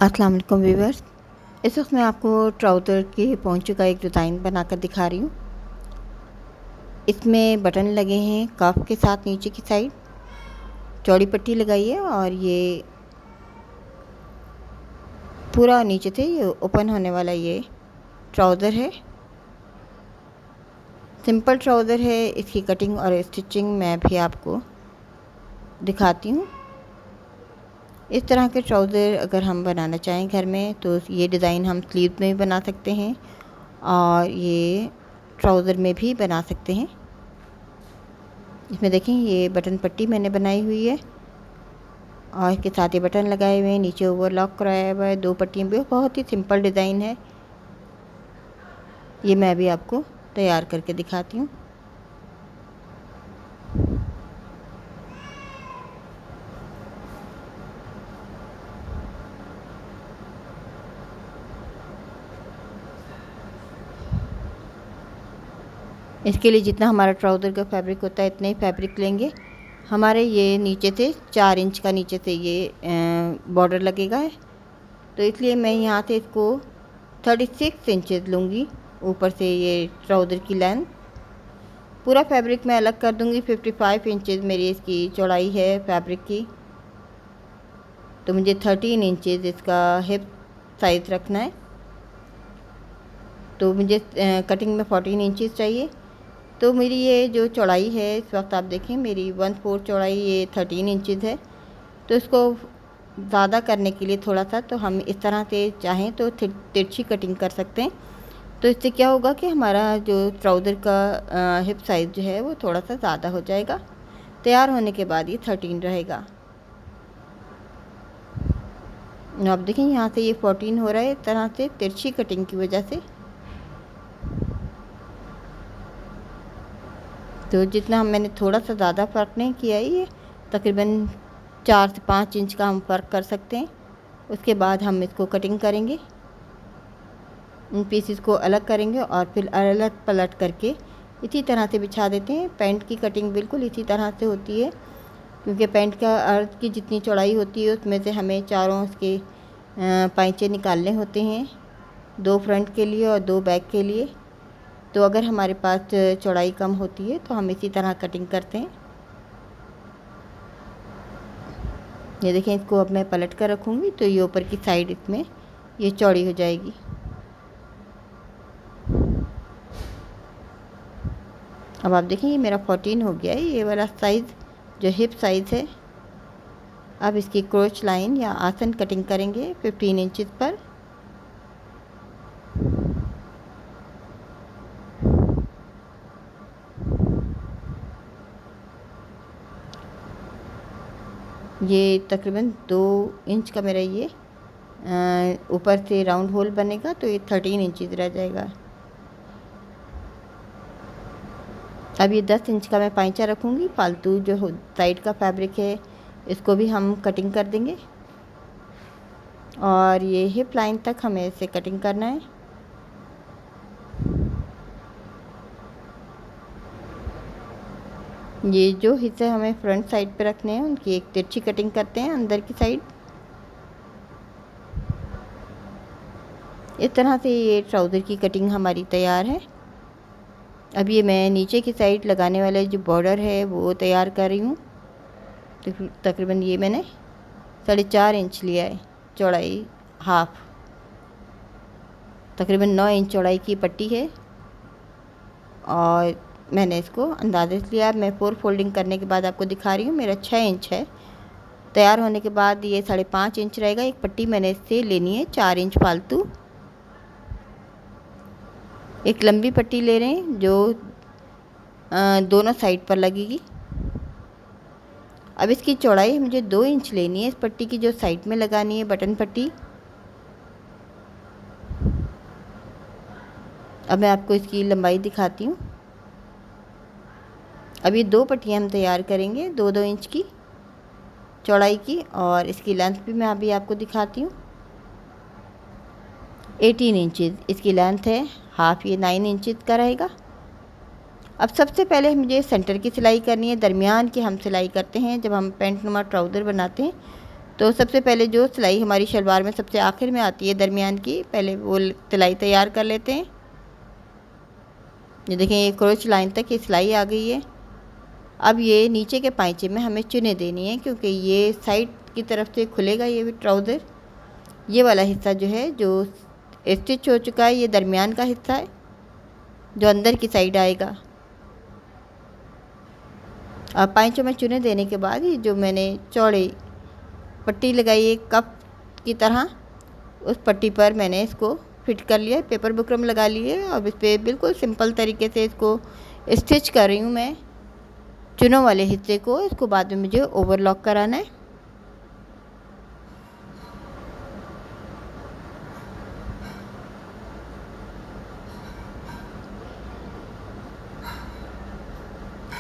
अस्सलाम वालेकुम व्यूअर्स। इस वक्त मैं आपको ट्राउज़र के पॉन्चो का एक डिज़ाइन बनाकर दिखा रही हूँ। इसमें बटन लगे हैं कफ के साथ, नीचे की साइड चौड़ी पट्टी लगाई है और ये पूरा नीचे से ये ओपन होने वाला ये ट्राउज़र है। सिंपल ट्राउज़र है। इसकी कटिंग और स्टिचिंग मैं भी आपको दिखाती हूँ। इस तरह के ट्राउज़र अगर हम बनाना चाहें घर में तो ये डिज़ाइन हम स्लीव में भी बना सकते हैं और ये ट्राउज़र में भी बना सकते हैं। इसमें देखें ये बटन पट्टी मैंने बनाई हुई है और इसके साथ ये बटन लगाए हुए हैं, नीचे ओवरलॉक कराया हुआ है, 2 पट्टियाँ भी। बहुत ही सिंपल डिज़ाइन है। ये मैं भी आपको तैयार करके दिखाती हूँ। इसके लिए जितना हमारा ट्राउज़र का फैब्रिक होता है इतना ही फैब्रिक लेंगे। हमारे ये नीचे से 4 इंच का नीचे से ये बॉर्डर लगेगा है, तो इसलिए मैं यहाँ से इसको 36 इंचेस लूँगी। ऊपर से ये ट्राउज़र की लेंथ पूरा फैब्रिक मैं अलग कर दूँगी। 55 इंचेस मेरी इसकी चौड़ाई है फैब्रिक की, तो मुझे 13 इंचेस इसका हिप साइज़ रखना है। तो मुझे कटिंग में 14 इंचेस चाहिए। तो मेरी ये जो चौड़ाई है इस वक्त आप देखें मेरी 1/4 चौड़ाई ये 13 इंचेस है। तो इसको ज़्यादा करने के लिए थोड़ा सा तो हम इस तरह से चाहें तो तिरछी कटिंग कर सकते हैं। तो इससे क्या होगा कि हमारा जो ट्राउज़र का हिप साइज़ जो है वो थोड़ा सा ज़्यादा हो जाएगा। तैयार होने के बाद ये 13 रहेगा। आप देखें यहाँ से ये 14 हो रहा है इस तरह से तिरछी कटिंग की वजह से। तो जितना मैंने थोड़ा सा ज़्यादा फ़र्क नहीं किया है, ये तकरीबन 4 से 5 इंच का हम फ़र्क कर सकते हैं। उसके बाद हम इसको कटिंग करेंगे, इन पीसेस को अलग करेंगे और फिर अलग पलट करके इसी तरह से बिछा देते हैं। पैंट की कटिंग बिल्कुल इसी तरह से होती है, क्योंकि पैंट का अर्ध की जितनी चौड़ाई होती है उसमें से हमें चारों उसके पाइचे निकालने होते हैं, 2 फ्रंट के लिए और 2 बैक के लिए। तो अगर हमारे पास चौड़ाई कम होती है तो हम इसी तरह कटिंग करते हैं। ये देखें, इसको अब मैं पलट कर रखूँगी तो ये ऊपर की साइड इसमें ये चौड़ी हो जाएगी। अब आप देखें ये मेरा 14 हो गया है, ये वाला साइज़ जो हिप साइज़ है। अब इसकी क्रोच लाइन या आसन कटिंग करेंगे 15 इंचेस पर। ये तकरीबन 2 इंच का मेरा ये ऊपर से राउंड होल बनेगा, तो ये 13 इंचेस रह जाएगा। अब ये 10 इंच का मैं पाइचा रखूँगी। फालतू जो साइड का फैब्रिक है इसको भी हम कटिंग कर देंगे और ये हिप लाइन तक हमें इसे कटिंग करना है। ये जो हिस्से हमें फ्रंट साइड पे रखने हैं उनकी एक तिरछी कटिंग करते हैं अंदर की साइड। इस तरह से ये ट्राउज़र की कटिंग हमारी तैयार है। अब ये मैं नीचे की साइड लगाने वाले जो बॉर्डर है वो तैयार कर रही हूँ। तकरीबन ये मैंने 4.5 इंच लिया है चौड़ाई, हाफ तकरीबन 9 इंच चौड़ाई की पट्टी है और मैंने इसको अंदाज़े से लिया। मैं 4 फोल्डिंग करने के बाद आपको दिखा रही हूँ। मेरा 6 इंच है। तैयार होने के बाद ये 5.5 इंच रहेगा। एक पट्टी मैंने इससे लेनी है 4 इंच फालतू। एक लंबी पट्टी ले रहे हैं जो दोनों साइड पर लगेगी। अब इसकी चौड़ाई मुझे 2 इंच लेनी है, इस पट्टी की जो साइड में लगानी है बटन पट्टी। अब मैं आपको इसकी लंबाई दिखाती हूँ। अब ये 2 पट्टियाँ हम तैयार करेंगे 2-2 इंच की चौड़ाई की, और इसकी लेंथ भी मैं अभी आपको दिखाती हूँ। 18 इंचेस इसकी लेंथ है, हाफ ये 9 इंचेस का रहेगा। अब सबसे पहले मुझे सेंटर की सिलाई करनी है। दरमियान की हम सिलाई करते हैं जब हम पैंट नुमा ट्राउज़र बनाते हैं, तो सबसे पहले जो सिलाई हमारी शलवार में सबसे आखिर में आती है दरमियान की, पहले वो सिलाई तैयार कर लेते हैं। ये देखें, ये क्रोच लाइन तक ये सिलाई आ गई है। अब ये नीचे के पाइचे में हमें चुने देनी है, क्योंकि ये साइड की तरफ से खुलेगा ये भी ट्राउज़र। ये वाला हिस्सा जो है, जो स्टिच हो चुका है, ये दरमियान का हिस्सा है जो अंदर की साइड आएगा। अब पाइचों में चुने देने के बाद ये जो मैंने चौड़ी पट्टी लगाई है कप की तरह, उस पट्टी पर मैंने इसको फिट कर लिया है, पेपर बुकरम लगा लिए। अब इस पर बिल्कुल सिंपल तरीके से इसको स्टिच कर रही हूँ मैं चुनों वाले हिस्से को। इसको बाद में मुझे ओवरलॉक कराना है।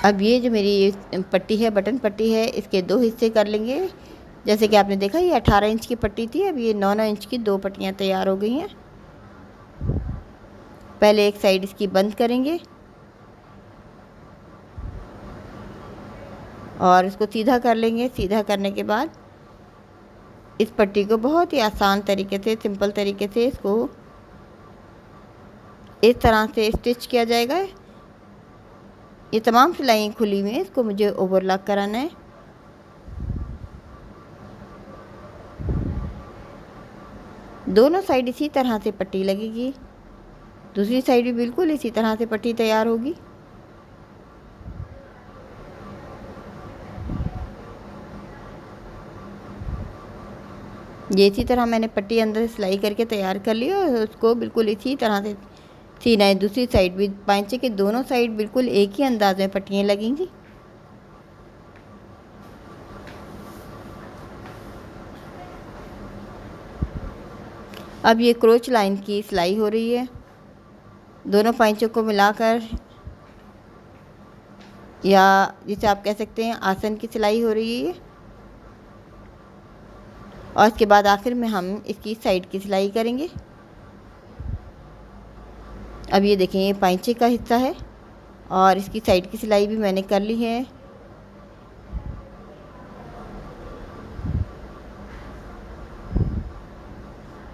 अब ये जो मेरी पट्टी है, बटन पट्टी है, इसके 2 हिस्से कर लेंगे। जैसे कि आपने देखा, ये 18 इंच की पट्टी थी, अब ये 9-9 इंच की 2 पट्टियाँ तैयार हो गई हैं। पहले एक साइड इसकी बंद करेंगे और इसको सीधा कर लेंगे। सीधा करने के बाद इस पट्टी को बहुत ही आसान तरीके से, सिंपल तरीके से इसको इस तरह से स्टिच किया जाएगा। ये तमाम सिलाई खुली हुई हैं, इसको मुझे ओवरलॉक कराना है। दोनों साइड इसी तरह से पट्टी लगेगी, दूसरी साइड भी बिल्कुल इसी तरह से पट्टी तैयार होगी। ये इसी तरह मैंने पट्टी अंदर से सिलाई करके तैयार कर ली और उसको बिल्कुल इसी तरह से सीना है। दूसरी साइड भी, पाइचे के दोनों साइड बिल्कुल एक ही अंदाज में पट्टियाँ लगेंगी। अब ये क्रोच लाइन की सिलाई हो रही है, दोनों पाइचों को मिलाकर, या जिसे आप कह सकते हैं आसन की सिलाई हो रही है। और इसके बाद आखिर में हम इसकी साइड की सिलाई करेंगे। अब ये देखें, ये पाइचे का हिस्सा है और इसकी साइड की सिलाई भी मैंने कर ली है।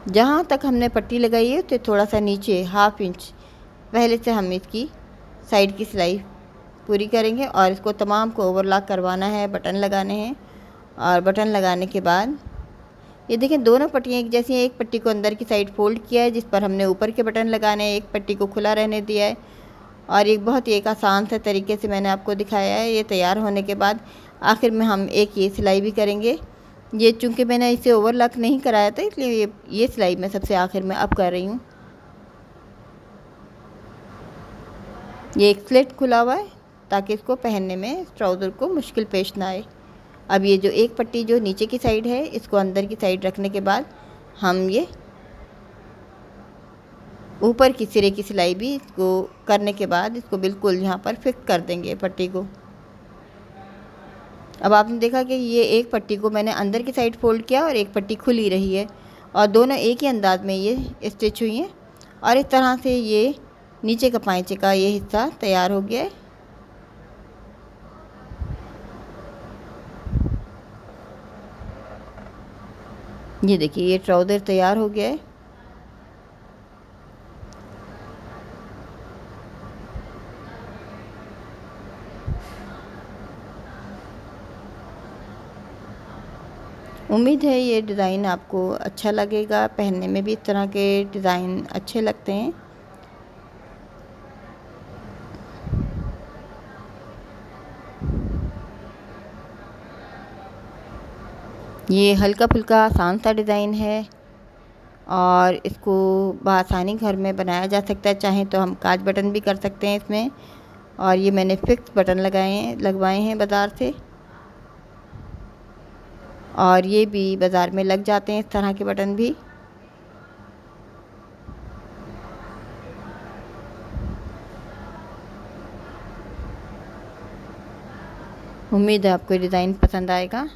जहाँ तक हमने पट्टी लगाई है तो थोड़ा सा नीचे 1/2 इंच पहले से हम इसकी साइड की सिलाई पूरी करेंगे और इसको तमाम को ओवरलॉक करवाना है, बटन लगाने हैं। और बटन लगाने के बाद ये देखें, दोनों पट्टियाँ एक जैसी हैं। एक पट्टी को अंदर की साइड फोल्ड किया है जिस पर हमने ऊपर के बटन लगाने हैं, एक पट्टी को खुला रहने दिया है। और एक बहुत ही एक आसान से तरीके से मैंने आपको दिखाया है। ये तैयार होने के बाद आखिर में हम एक ये सिलाई भी करेंगे। ये चूँकि मैंने इसे ओवरलॉक नहीं कराया था, इसलिए ये सिलाई मैं सबसे आखिर में अब कर रही हूँ। ये एक स्लिट खुला हुआ है ताकि इसको पहनने में ट्राउज़र को मुश्किल पेश ना आए। अब ये जो एक पट्टी जो नीचे की साइड है, इसको अंदर की साइड रखने के बाद हम ये ऊपर की सिरे की सिलाई भी इसको करने के बाद इसको बिल्कुल यहाँ पर फिक्स कर देंगे पट्टी को। अब आपने देखा कि ये एक पट्टी को मैंने अंदर की साइड फोल्ड किया और एक पट्टी खुली रही है और दोनों एक ही अंदाज में ये स्टिच हुई हैं। और इस तरह से ये नीचे का पाइचे का ये हिस्सा तैयार हो गया है। ये देखिए, ये ट्राउज़र तैयार हो गया है। उम्मीद है ये डिज़ाइन आपको अच्छा लगेगा, पहनने में भी इस तरह के डिज़ाइन अच्छे लगते हैं। ये हल्का फुल्का आसान सा डिज़ाइन है और इसको बआसानी घर में बनाया जा सकता है। चाहें तो हम काज बटन भी कर सकते हैं इसमें। और ये मैंने फिक्स बटन लगवाए हैं बाज़ार से, और ये भी बाज़ार में लग जाते हैं इस तरह के बटन भी। उम्मीद है आपको डिज़ाइन पसंद आएगा।